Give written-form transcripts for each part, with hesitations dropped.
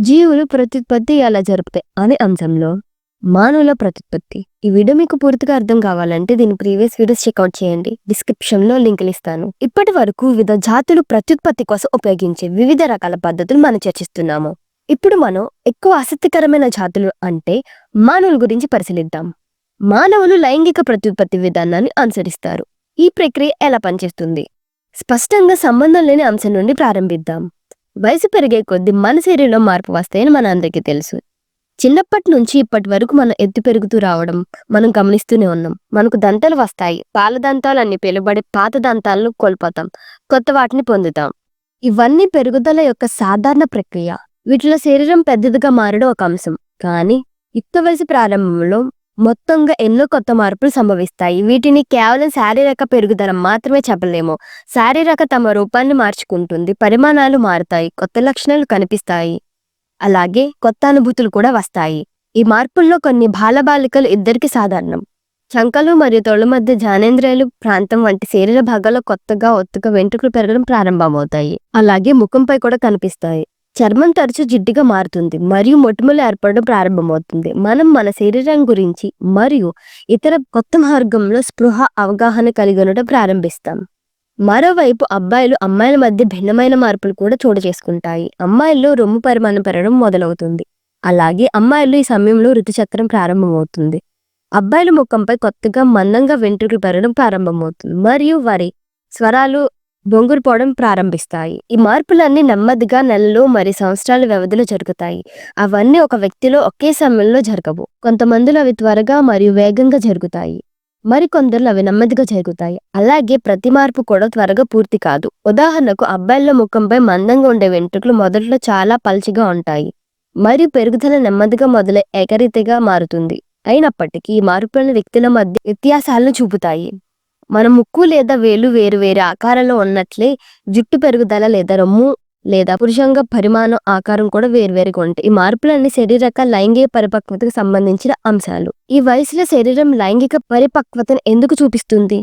జీవులు ప్రత్యుత్పత్తి ఎలా జరుపుతాయి అనే అంశంలో మానవుల ప్రత్యుత్పత్తి. ఈ వీడియో మీకు పూర్తిగా అర్థం కావాలంటే దీని ప్రీవియస్ వీడియోస్ చెక్అవుట్ చేయండి. డిస్క్రిప్షన్ లో లింకులు ఇస్తాను. ఇప్పటి వరకు వివిధ జాతులు ప్రత్యుత్పత్తి కోసం ఉపయోగించే వివిధ రకాల పద్ధతులు మనం చర్చిస్తున్నాము. ఇప్పుడు మనం ఎక్కువ ఆసక్తికరమైన జాతులు అంటే మానవుల గురించి పరిశీలిద్దాం. మానవులు లైంగిక ప్రత్యుత్పత్తి విధానాన్ని అనుసరిస్తారు. ఈ ప్రక్రియ ఎలా పనిచేస్తుంది? స్పష్టంగా సంబంధం లేని అంశం నుండి ప్రారంభిద్దాం. వయసు పెరిగే కొద్దీ మన శరీరంలో మార్పు వస్తాయని మన అందరికీ తెలుసు. చిన్నప్పటి నుంచి ఇప్పటి వరకు మనం ఎత్తు పెరుగుతూ రావడం మనం గమనిస్తూనే ఉన్నాం. మనకు దంతాలు వస్తాయి. పాల దంతాలు అన్ని పిలువబడే పాత దంతాలను కోల్పోతాం, కొత్త వాటిని పొందుతాం. ఇవన్నీ పెరుగుదల యొక్క సాధారణ ప్రక్రియ. వీటిలో శరీరం పెద్దదిగా మారడం ఒక అంశం. కానీ యుక్త వయసు ప్రారంభంలో మొత్తంగా ఎన్నో కొత్త మార్పులు సంభవిస్తాయి. వీటిని కేవలం శారీరక పెరుగుదల మాత్రమే చెప్పలేము. శారీరక తమ రూపాన్ని మార్చుకుంటుంది, పరిమాణాలు మారుతాయి, కొత్త లక్షణాలు కనిపిస్తాయి, అలాగే కొత్త అనుభూతులు కూడా వస్తాయి. ఈ మార్పుల్లో కొన్ని బాలబాలికలు ఇద్దరికి సాధారణం. చంకలు మరియు తొళ్ళ మధ్య జ్ఞానేంద్రియాలు ప్రాంతం వంటి శరీర భాగాల్లో కొత్తగా ఒత్తుగా వెంట్రుకలు పెరగడం ప్రారంభమవుతాయి. అలాగే ముఖంపై కూడా కనిపిస్తాయి. చర్మం తరచు జిడ్డుగా మారుతుంది మరియు మొటిమలు ఏర్పడడం ప్రారంభమవుతుంది. మనం మన శరీరం గురించి మరియు ఇతర కొత్త మార్గంలో స్పృహ అవగాహన కలిగి ఉండడం ప్రారంభిస్తాం. మరోవైపు అబ్బాయిలు అమ్మాయిల మధ్య భిన్నమైన మార్పులు కూడా చోటు చేసుకుంటాయి. అమ్మాయిల్లో రొమ్ము పరిమాణం పెరగడం మొదలవుతుంది. అలాగే అమ్మాయిల్లో ఈ సమయంలో ఋతుచక్రం ప్రారంభమవుతుంది. అబ్బాయిల ముఖంపై కొత్తగా మందంగా వెంట్రుకలు పెరగడం ప్రారంభమవుతుంది మరియు వారి స్వరాలు బొంగురుపోవడం ప్రారంభిస్తాయి. ఈ మార్పులన్నీ నెమ్మదిగా నెలలు మరియు సంవత్సరాల వ్యవధిలో జరుగుతాయి. అవన్నీ ఒక వ్యక్తిలో ఒకే సమయంలో జరగవు. కొంతమందిలో అవి త్వరగా మరియు వేగంగా జరుగుతాయి, మరికొందరు అవి నెమ్మదిగా జరుగుతాయి. అలాగే ప్రతి మార్పు కూడా త్వరగా పూర్తి కాదు. ఉదాహరణకు అబ్బాయిల ముఖంపై మందంగా ఉండే వెంట్రుకలు మొదట్లో చాలా పల్చగా ఉంటాయి మరియు పెరుగుదల నెమ్మదిగా మొదలై ఏకరీతిగా మారుతుంది. అయినప్పటికీ ఈ మార్పులను వ్యక్తుల మధ్య వ్యత్యాసాలను చూపుతాయి. మన ముక్కు లేదా వేలు వేరు వేరు ఆకారంలో ఉన్నట్లే జుట్టు పెరుగుదల లేదా రొమ్ము లేదా పురుషంగ పరిమాణం ఆకారం కూడా వేరువేరుగా ఉంటాయి. ఈ మార్పులన్నీ శరీరక లైంగిక పరిపక్వతకు సంబంధించిన అంశాలు. ఈ వయసులో శరీరం లైంగిక పరిపక్వతను ఎందుకు చూపిస్తుంది?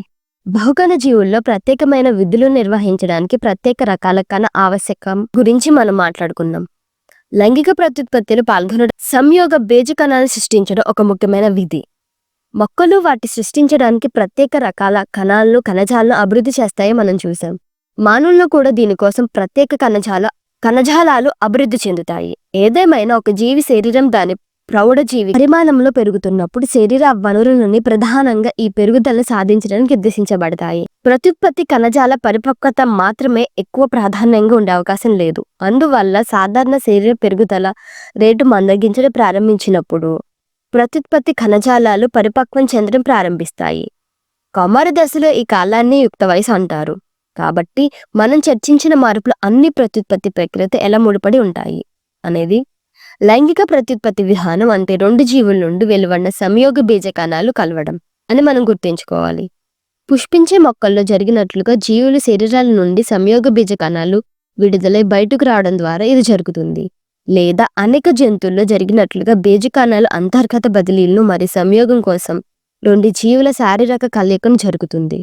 బహుకణ జీవుల్లో ప్రత్యేకమైన విధులు నిర్వహించడానికి ప్రత్యేక రకాల కణ ఆవశ్యకం గురించి మనం మాట్లాడుకున్నాం. లైంగిక ప్రత్యుత్పత్తిలో పాల్గొనడం సంయోగ బీజ కణాలను సృష్టించడం ఒక ముఖ్యమైన విధి. మొక్కలు వాటి సృష్టించడానికి ప్రత్యేక రకాల కణాలను కణజాలను అభివృద్ధి చేస్తాయి మనం చూసాం. మానవుల్లో కూడా దీనికోసం ప్రత్యేక కణజాలాలు అభివృద్ధి చెందుతాయి. ఏదేమైనా ఒక జీవి శరీరం దాని ప్రౌఢజీవి పరిమాణంలో పెరుగుతున్నప్పుడు శరీర వనరులని ప్రధానంగా ఈ పెరుగుదలను సాధించడానికి నిర్దేశించబడతాయి. ప్రత్యుత్పత్తి కణజాల పరిపక్వత మాత్రమే ఎక్కువ ప్రాధాన్యంగా ఉండే అవకాశం లేదు. అందువల్ల సాధారణ శరీర పెరుగుదల రేటు మందగించడం ప్రారంభించినప్పుడు ప్రత్యుత్పత్తి కణజాలాలు పరిపక్వం చెందడం ప్రారంభిస్తాయి. కౌమార దశలో ఈ కాలాన్ని యుక్త వయసు అంటారు. కాబట్టి మనం చర్చించిన మార్పులు అన్ని ప్రత్యుత్పత్తి ప్రక్రియతో ఎలా ముడిపడి ఉంటాయి అనేది లైంగిక ప్రత్యుత్పత్తి విధానం అంటే రెండు జీవుల నుండి వెలువడిన సంయోగ బీజ కణాలు కలవడం అని మనం గుర్తుంచుకోవాలి. పుష్పించే మొక్కల్లో జరిగినట్లుగా జీవుల శరీరాల నుండి సంయోగ బీజ కణాలు విడుదలై బయటకు రావడం ద్వారా ఇది జరుగుతుంది. లేదా అనేక జంతువుల్లో జరిగినట్లుగా బీజకణాలు అంతర్గత బదిలీలను మరియు సంయోగం కోసం రెండు జీవుల శారీరక కలయికను జరుగుతుంది.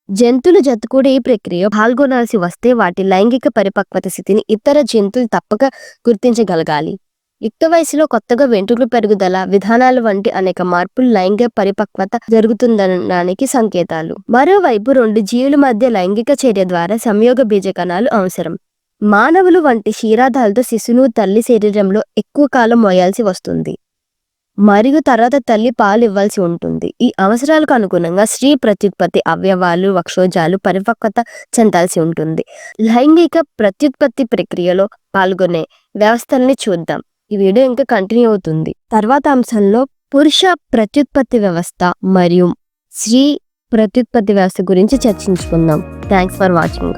జంతువుల జత కూడా ఈ ప్రక్రియ పాల్గొనాల్సి వస్తే వాటి లైంగిక పరిపక్వత స్థితిని ఇతర జంతువులు తప్పక గుర్తించగలగాలి. యుక్త వయసులో కొత్తగా వెంట్రుకలు పెరుగుదల విధానాలు వంటి అనేక మార్పులు లైంగిక పరిపక్వత జరుగుతుందనడానికి సంకేతాలు. మరోవైపు రెండు జీవుల మధ్య లైంగిక చర్య ద్వారా సంయోగ బీజకణాలు అవసరం. మానవులు వంటి క్షీరాదాలతో శిశువును తల్లి శరీరంలో ఎక్కువ కాలం మోయాల్సి వస్తుంది మరియు తర్వాత తల్లి పాలు ఇవ్వాల్సి ఉంటుంది. ఈ అవసరాలకు అనుగుణంగా స్త్రీ ప్రత్యుత్పత్తి అవయవాలు వక్షోజాలు పరిపక్వత చెందాల్సి ఉంటుంది. లైంగిక ప్రత్యుత్పత్తి ప్రక్రియలో పాల్గొనే వ్యవస్థల్ని చూద్దాం. ఈ వీడియో ఇంకా కంటిన్యూ అవుతుంది. తర్వాత అంశంలో పురుష ప్రత్యుత్పత్తి వ్యవస్థ మరియు స్త్రీ ప్రత్యుత్పత్తి వ్యవస్థ గురించి చర్చించుకుందాం. Thanks for watching.